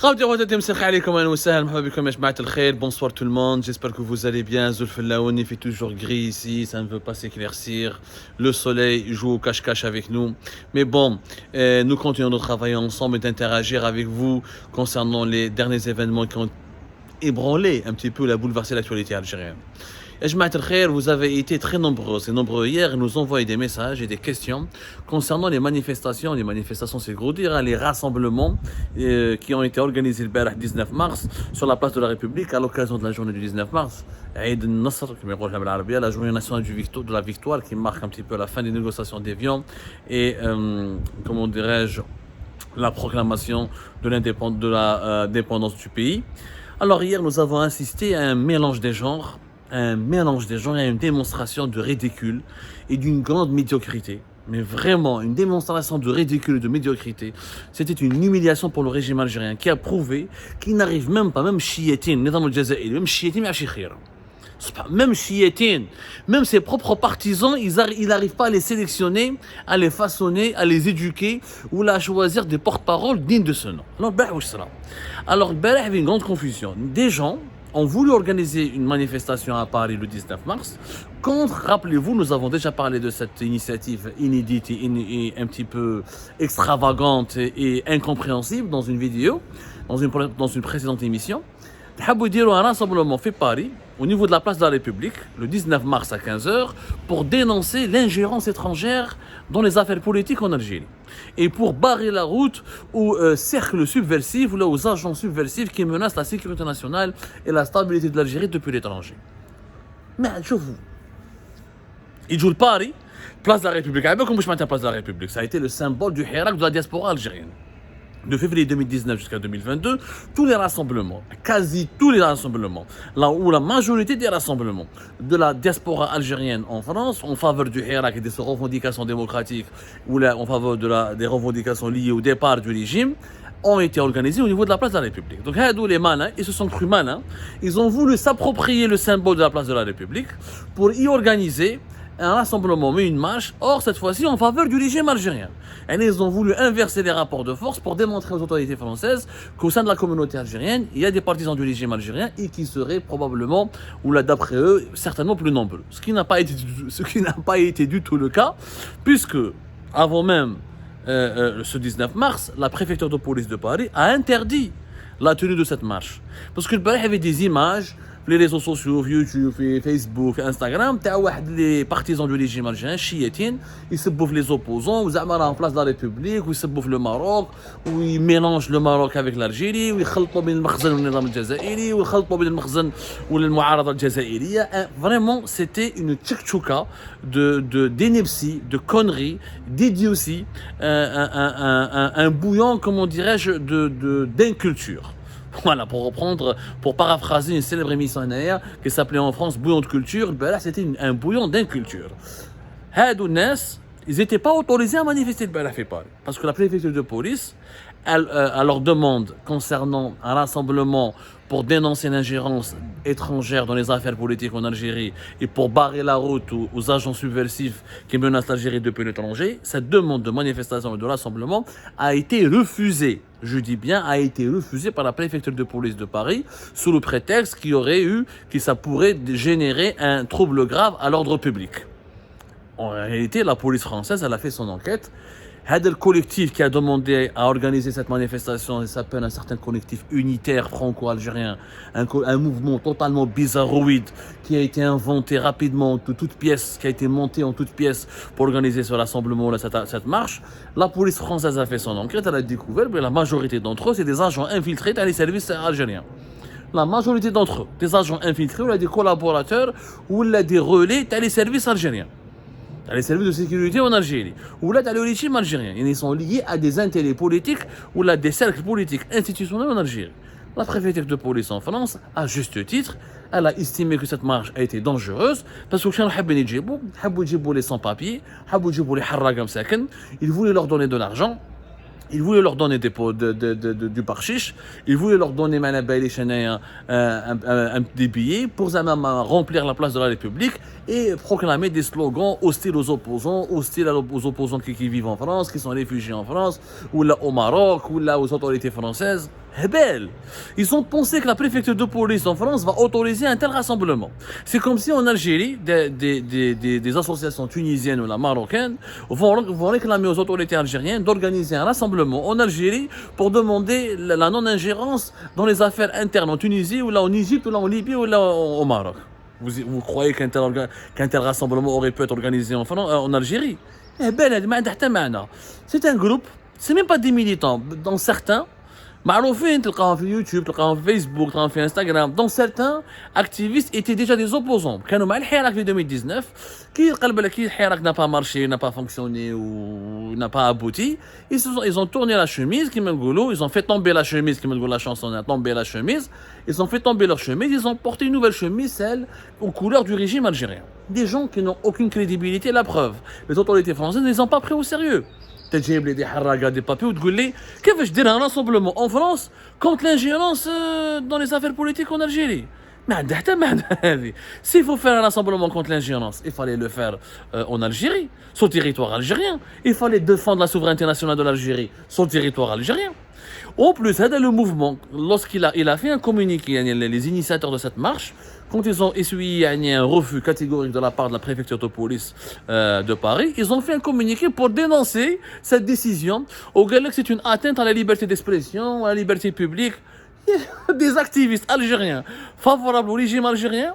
Bonsoir tout le monde, j'espère que vous allez bien. Zulfellaoun, il fait toujours gris ici, ça ne veut pas s'éclaircir. Le soleil joue au cache-cache avec nous. Mais bon, nous continuons de travailler ensemble et d'interagir avec vous concernant les derniers événements qui ont ébranlé un petit peu, bouleversé l'actualité algérienne. Et vous avez été très nombreux et nombreux hier, nous envoyer des messages et des questions concernant les manifestations. Les manifestations, c'est gros dire, les rassemblements qui ont été organisés le 19 mars sur la place de la République à l'occasion de la journée du 19 mars. Eid al-Nasr, la journée nationale de la victoire qui marque un petit peu la fin des négociations d'Évian et, comment dirais-je, la proclamation de l'indépendance du pays. Alors hier, nous avons assisté à un mélange des genres et à une démonstration de ridicule et d'une grande médiocrité. Mais vraiment, une démonstration de ridicule et de médiocrité. C'était une humiliation pour le régime algérien qui a prouvé qu'il n'arrive même pas, même chiétin, même chiétin, même ses propres partisans, ils n'arrivent pas à les sélectionner, à les façonner, à les éduquer ou à choisir des porte-paroles dignes de ce nom. Alors, il y avait une grande confusion. Des gens ont voulu organiser une manifestation à Paris le 19 mars contre, rappelez-vous, nous avons déjà parlé de cette initiative inédite et un petit peu extravagante et incompréhensible dans une vidéo, dans une précédente émission. Un rassemblement fait Paris au niveau de la place de la République le 19 mars à 15h pour dénoncer l'ingérence étrangère dans les affaires politiques en Algérie et pour barrer la route aux cercles subversifs ou là aux agents subversifs qui menacent la sécurité nationale et la stabilité de l'Algérie depuis l'étranger. Mais vous, ils jouent le Paris, place de la République. Place de la République, ça a été le symbole du Hirak de la diaspora algérienne. De février 2019 jusqu'à 2022, tous les rassemblements, quasi tous les rassemblements, là où la majorité des rassemblements de la diaspora algérienne en France, en faveur du Hirak et de ses revendications démocratiques, ou là, en faveur des revendications liées au départ du régime, ont été organisés au niveau de la place de la République. Donc, les malins, ils se sont crus malins, ils ont voulu s'approprier le symbole de la place de la République pour y organiser un rassemblement, mais une marche, or cette fois-ci en faveur du régime algérien. Et ils ont voulu inverser les rapports de force pour démontrer aux autorités françaises qu'au sein de la communauté algérienne, il y a des partisans du régime algérien et qui seraient probablement, ou là d'après eux, certainement plus nombreux. Ce qui n'a pas été du tout le cas, puisque avant même ce 19 mars, la préfecture de police de Paris a interdit la tenue de cette marche. Parce que le Paris avait des images, les réseaux sociaux, YouTube, Facebook, Instagram, les partisans du régime algérien, chiétines, ils se bouffent les opposants, ils amènent en place de la République, ils se bouffent le Maroc, où ils mélangent le Maroc avec l'Algérie, où ils خلطوا بين المخزن والنظام الجزائري, où ils خلطوا بين المخزن والمعارضة الجزائرية. Vraiment, c'était une tchouka d'ineptie, de conneries, d'idiotie, un bouillon, comment dirais-je, d'inculture. Voilà, pour paraphraser une célèbre émission qui s'appelait en France Bouillon de culture, ben là c'était un bouillon d'inculture. Ils n'étaient pas autorisés à manifester le Balafé Paris. Parce que la préfecture de police, à leur demande concernant un rassemblement pour dénoncer l'ingérence étrangère dans les affaires politiques en Algérie et pour barrer la route aux agents subversifs qui menacent l'Algérie depuis l'étranger, cette demande de manifestation et de rassemblement a été refusée. Je dis bien a été refusée par la préfecture de police de Paris sous le prétexte que ça pourrait générer un trouble grave à l'ordre public. En réalité, la police française, elle a fait son enquête. Le collectif qui a demandé à organiser cette manifestation, il s'appelle un certain collectif unitaire franco-algérien, un mouvement totalement bizarroïde qui a été inventé rapidement de toutes pièces, qui a été monté en toutes pièces pour organiser ce rassemblement, cette marche. La police française a fait son enquête, elle a découvert que la majorité d'entre eux, c'est des agents infiltrés dans les services algériens. La majorité d'entre eux, des agents infiltrés, ou des collaborateurs, ou des relais dans les services algériens. Les services de sécurité en Algérie, ou là dans le régime algérien. Ils sont liés à des intérêts politiques ou là des cercles politiques institutionnels en Algérie. La préfecture de police en France, à juste titre, elle a estimé que cette marche a été dangereuse parce que les sans-papiers, ils voulaient leur donner de l'argent. Ils voulaient leur donner du parchiche, ils voulaient leur donner des billets pour remplir la place de la République et proclamer des slogans hostiles aux opposants, hostiles aux opposants qui vivent en France, qui sont réfugiés en France, ou là au Maroc, ou là aux autorités françaises. Hebel. Ils ont pensé que la préfecture de police en France va autoriser un tel rassemblement. C'est comme si en Algérie, des associations tunisiennes ou la marocaines vont réclamer aux autorités algériennes d'organiser un rassemblement en Algérie pour demander la non-ingérence dans les affaires internes en Tunisie, ou là en Égypte, ou là en Libye, ou là au Maroc. Vous croyez qu'un tel rassemblement aurait pu être organisé en Algérie? Hebel, c'est un groupe, c'est même pas des militants. Dans certains, معروفين تلقاهم في يوتيوب تلقاهم في فيسبوك تلقاهم في انستغرام دون certains activistes étaient déjà des opposants كانوا مع الحراك في 2019 كي قلب لك الحراك n'a pas marché n'a pas fonctionné ou n'a pas abouti ils ont tourné la chemise كيما نقولوا ils ont fait tomber la chemise كيما نقول la chanson a tombé la chemise ils ont fait tomber leur chemise ils ont porté une nouvelle chemise celle aux couleurs du régime algérien des gens qui n'ont aucune crédibilité la preuve les autorités françaises ne les ont pas pris au sérieux تجيب لي دي حراقه دي بابي وتقول لي كيفاش دير ان راسومبلومون اون فرانس كونت لانجيرونس دون لي زافير بوليتيك اون الجيري ما عندها حتى معنى هذه سي فو فير ان راسومبلومون كونت لانجيرونس il fallait le faire en Algérie sur le territoire algérien il fallait défendre la souveraineté nationale de l'Algérie sur le territoire algérien en plus هذا le mouvement lorsqu'il a fait un communiqué les initiateurs de cette marche quand ils ont essuyé un refus catégorique de la part de la préfecture de police de Paris, ils ont fait un communiqué pour dénoncer cette décision. Au Galek, c'est une atteinte à la liberté d'expression, à la liberté publique. Il y a des activistes algériens favorables au régime algérien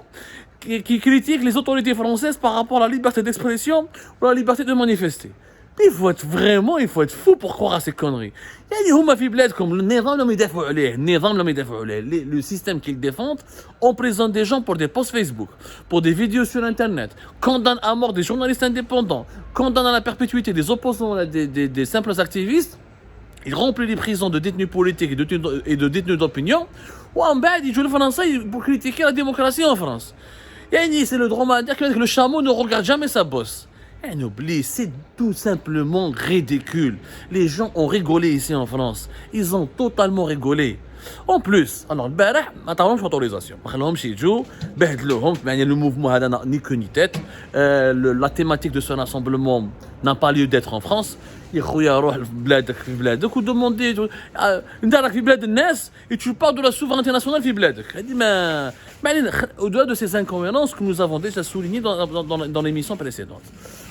qui critiquent les autorités françaises par rapport à la liberté d'expression ou à la liberté de manifester. Il faut être fou pour croire à ces conneries. Le système qu'ils défendent, on présente des gens pour des posts Facebook, pour des vidéos sur Internet, condamne à mort des journalistes indépendants, condamne à la perpétuité des opposants, des simples activistes, il remplit les prisons de détenus politiques et de détenus d'opinion, ou en bas, il joue le français pour critiquer la démocratie en France. C'est le dromadaire que le chameau ne regarde jamais sa bosse. On oublie, c'est tout simplement ridicule. Les gens ont rigolé ici en France. Ils ont totalement rigolé. En plus, alors, البارح ما طلعوش autorisation. ما خلوهمش يجوا بهدلوهم يعني le mouvement هذا ni queue ni tête. La thématique de ce rassemblement n'a pas lieu d'être en France. يا خويا روح لبلادك في بلادك ودوموندي انت راك في بلاد الناس et tu parles de la souveraineté nationale في بلادك. هذه ما علينا au-delà de ces inconvénients que nous avons déjà soulignés dans l'émission précédente.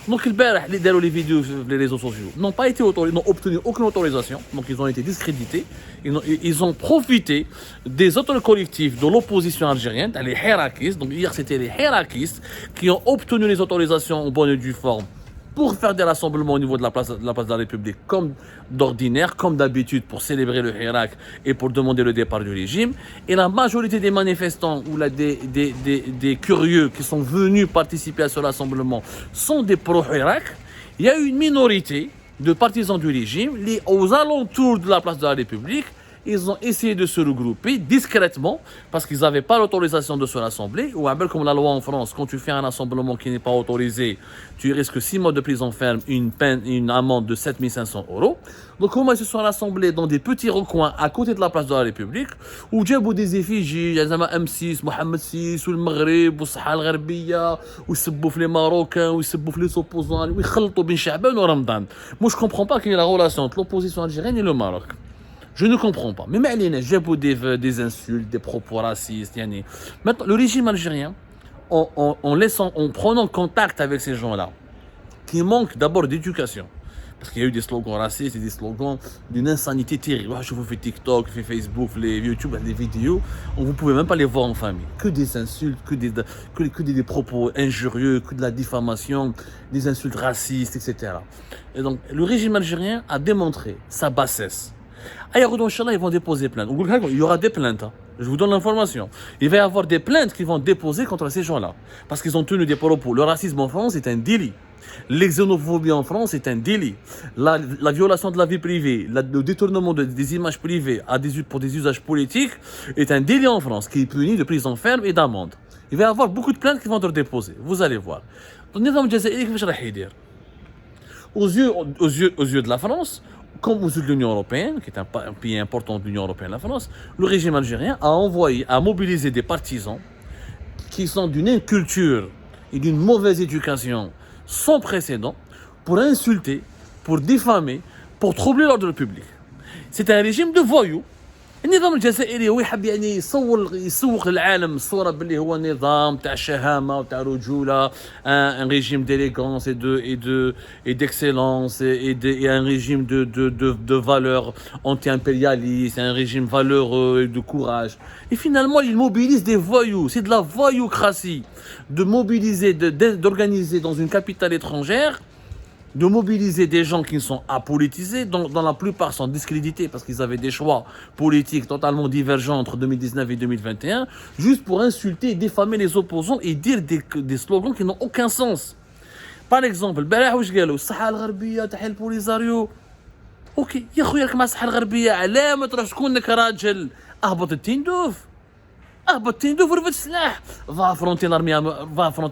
Donc البارح اللي داروا les vidéos sur les réseaux sociaux n'ont pas été autorisés, n'ont obtenu aucune autorisation, donc ils ont été discrédités. Ils ont profité des autres collectifs de l'opposition algérienne, les hirakistes. Donc hier c'était les hirakistes qui ont obtenu les autorisations en bonne et due forme pour faire des rassemblements au niveau de la place de la République, comme d'ordinaire, comme d'habitude, pour célébrer le Hirak et pour demander le départ du régime. Et la majorité des manifestants ou là, des curieux qui sont venus participer à ce rassemblement sont des pro-Hirak. Il y a une minorité de partisans du régime aux alentours de la place de la République. Ils ont essayé de se regrouper discrètement parce qu'ils n'avaient pas l'autorisation de se rassembler. Ou comme la loi en France, quand tu fais un rassemblement qui n'est pas autorisé, tu risques 6 mois de prison ferme, une amende de 7 500 €. Donc comment ils se sont rassemblés dans des petits recoins à côté de la place de la République où جابوا des effigies, M6, Mohamed VI, ou le Maghreb, ou Sahel الغربية, ou يسبوا في les Marocains, ou يسبوا في les opposants, ou يخلطوا بين شعبان ورمضان. Moi je comprends pas quelle est la relation entre l'opposition algérienne et le Maroc. Je ne comprends pas. Mais j'ai des insultes, des propos racistes. Maintenant, le régime algérien, en prenant contact avec ces gens-là, qui manquent d'abord d'éducation, parce qu'il y a eu des slogans racistes et des slogans d'une insanité terrible. Je vous fais TikTok, je fais Facebook, les YouTube, les vidéos, vous ne pouvez même pas les voir en famille. Que des insultes, que des propos injurieux, que de la diffamation, des insultes racistes, etc. Et donc, le régime algérien a démontré sa bassesse. Inch'Allah, ils vont déposer plainte. Il y aura des plaintes. Je vous donne l'information. Il va y avoir des plaintes qui vont déposer contre ces gens-là. Parce qu'ils ont tenu des propos. Le racisme en France est un délit. L'exxénophobie en France est un délit. La violation de la vie privée, le détournement des images privées pour des usages politiques est un délit en France qui est puni de prison ferme et d'amende. Il va y avoir beaucoup de plaintes qui vont être déposées. Vous allez voir. Aux yeux de la France, comme aux yeux de l'Union européenne, qui est un pays important de l'Union européenne, la France, le régime algérien a mobilisé des partisans qui sont d'une inculture et d'une mauvaise éducation sans précédent pour insulter, pour diffamer, pour troubler l'ordre public. C'est un régime de voyous. النظام الجزائري هو يحب يعني يسوق للعالم الصوره باللي هو نظام تاع شهامه وتاع رجوله un régime d'élégance et d'excellence et un régime de valeurs anti-impérialistes, un régime valeureux et de courage. Et finalement, il mobilise des voyous. C'est de la voyoucratie de mobiliser, d'organiser dans une capitale étrangère, de mobiliser des gens qui sont apolitisés, dont la plupart sont discrédités parce qu'ils avaient des choix politiques totalement divergents entre 2019 et 2021, juste pour insulter et diffamer les opposants et dire des slogans qui n'ont aucun sens. Par exemple, البارح واش قالوا الصحة الغربية تحيا البوليزاريو. اوكي يا خويا راك مع الصحة الغربية علاه ما تروحش تكون لك راجل اهبط التندوف ورفد السلاح va affronter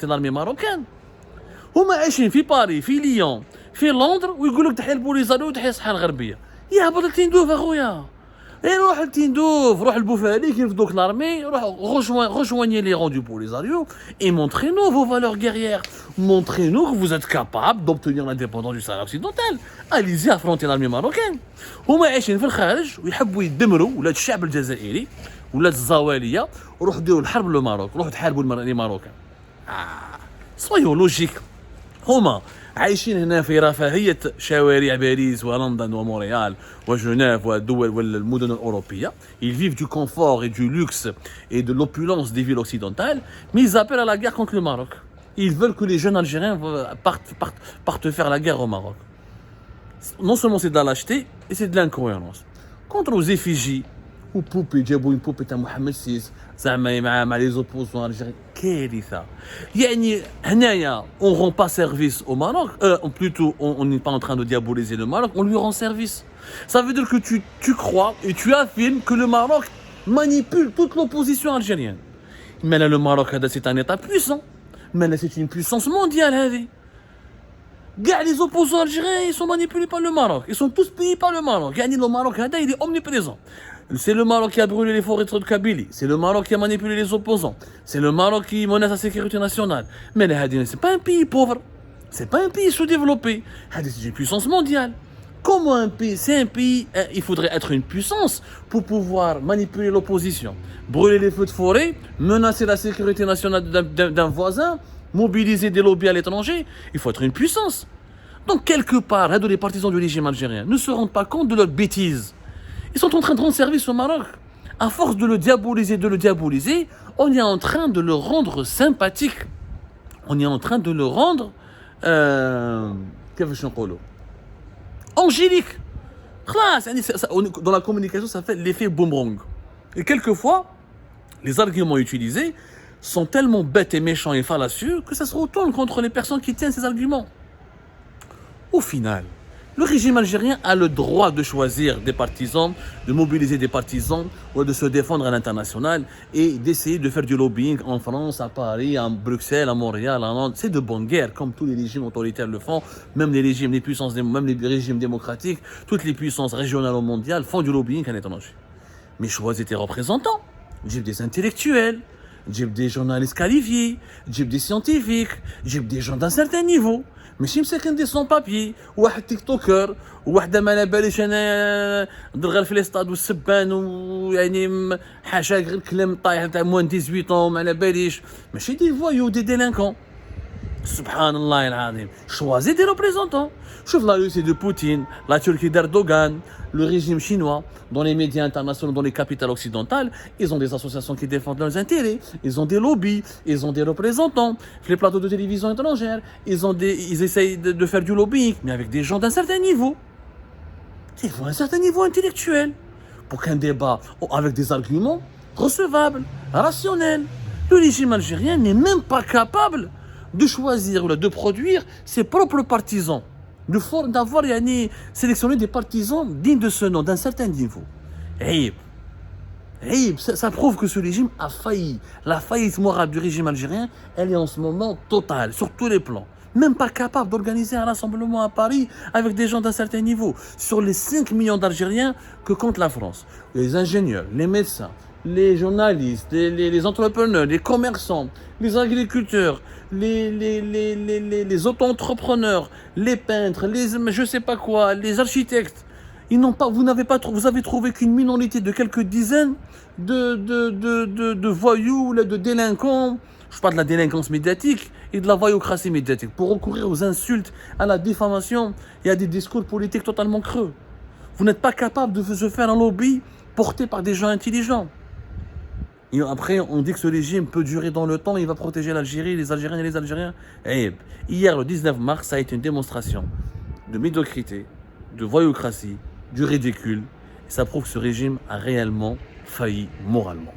l'armée marocaine. هما عايشين في باري في ليون في لندن ويقول لك تحيا البوليزاريو وتحيا الصحه الغربيه. يا هبط التندوف اخويا، روح التندوف، روح البوفالي كي يرفدوك لارمي، روح rejoignez les rangs du Polisario et montrez-nous vos valeurs guerrières. Montrez-nous que vous êtes capable d'obtenir l'indépendance du Sahara occidental. Allez-y affronter l'armée marocaine. هما عايشين في الخارج ويحبوا يدمروا ولاد الشعب الجزائري ولاد الزواليه وروحوا ديروا الحرب للماروك، روحوا تحاربوا لي ماروكان. soyons logiques. هما عايشين هنا في رفاهية شوارع باريس ولندن ومونريال وجنيف والدول والمدن الأوروبية. Ils vivent du confort et du luxe et de l'opulence des villes occidentales, mais ils appellent à la guerre contre le Maroc. Ils veulent que les jeunes Algériens partent faire la guerre au Maroc. Non seulement c'est de la lâcheté, et c'est de l'incohérence. Contre aux effigies, ou poupées, جابوا une poupée à Mohamed VI, زعما مع les opposants algériens. كارثة. يعني هنايا on rend pas service au Maroc, plutôt on n'est pas en train de diaboliser le Maroc, on lui rend service. Ça veut dire que tu crois et tu affirmes que le Maroc manipule toute l'opposition algérienne. Mais là le Maroc c'est un état puissant. Mais là c'est une puissance mondiale. Les opposants algériens ils sont manipulés par le Maroc, ils sont tous payés par le Maroc. Le Maroc il est omniprésent. C'est le Maroc qui a brûlé les forêts de Kabylie. C'est le Maroc qui a manipulé les opposants. C'est le Maroc qui menace la sécurité nationale. Mais c'est pas un pays pauvre. C'est pas un pays sous-développé. C'est une puissance mondiale. Comment un pays, c'est un pays, il faudrait être une puissance pour pouvoir manipuler l'opposition, brûler les feux de forêt, menacer la sécurité nationale d'un voisin, mobiliser des lobbies à l'étranger. Il faut être une puissance. Donc quelque part, les partisans du régime algérien ne se rendent pas compte de leur bêtise. Ils sont en train de rendre service au Maroc. À force de le diaboliser, on est en train de le rendre sympathique. On est en train de le rendre angélique. Dans la communication, ça fait l'effet boomerang. Et quelquefois, les arguments utilisés sont tellement bêtes et méchants et fallacieux que ça se retourne contre les personnes qui tiennent ces arguments. Au final, le régime algérien a le droit de choisir des partisans, de mobiliser des partisans ou de se défendre à l'international et d'essayer de faire du lobbying en France, à Paris, à Bruxelles, à Montréal, à Londres. C'est de bonne guerre, comme tous les régimes autoritaires le font, même les régimes démocratiques, toutes les puissances régionales ou mondiales font du lobbying à l'étranger. Mais choisis tes représentants, des intellectuels, des journalistes qualifiés, des scientifiques, des gens d'un certain niveau. ماشي مساكن دي سون بابيي واحد تيك توكر وواحده ما على باليش انا ندير غير في لي ستاد والسبان ويعني حاشا غير كلام طايح تاع موان 18 ما على باليش ماشي دي فويو دي ديلانكون. سبحان الله العظيم. Choisis des représentants. شوف la Russie de Poutine, la Turquie d'Erdogan, le régime chinois, dans les médias internationaux, dans les capitales occidentales, ils ont des associations qui défendent leurs intérêts, ils ont des lobbies, ils ont des représentants. Les plateaux de télévision étrangères, ils essayent de faire du lobbying, mais avec des gens d'un certain niveau. Il faut un certain niveau intellectuel pour qu'un débat avec des arguments recevables, rationnels. Le régime algérien n'est même pas capable de choisir ou de produire ses propres partisans, d'avoir sélectionné des partisans dignes de ce nom, d'un certain niveau. Ça prouve que ce régime a failli. La faillite morale du régime algérien, elle est en ce moment totale, sur tous les plans. Même pas capable d'organiser un rassemblement à Paris avec des gens d'un certain niveau. Sur les 5 millions d'Algériens que compte la France, les ingénieurs, les médecins, les journalistes, les entrepreneurs, les commerçants, les agriculteurs, les auto-entrepreneurs, les peintres, je ne sais pas quoi, les architectes. Vous avez trouvé qu'une minorité de quelques dizaines de voyous, de délinquants. Je parle de la délinquance médiatique et de la voyoucratie médiatique pour recourir aux insultes, à la diffamation et à des discours politiques totalement creux. Vous n'êtes pas capable de se faire un lobby porté par des gens intelligents. Et après, on dit que ce régime peut durer dans le temps, il va protéger l'Algérie, les Algériens et les Algériens. Et hier, le 19 mars, ça a été une démonstration de médiocrité, de voyoucratie, du ridicule. Et ça prouve que ce régime a réellement failli moralement.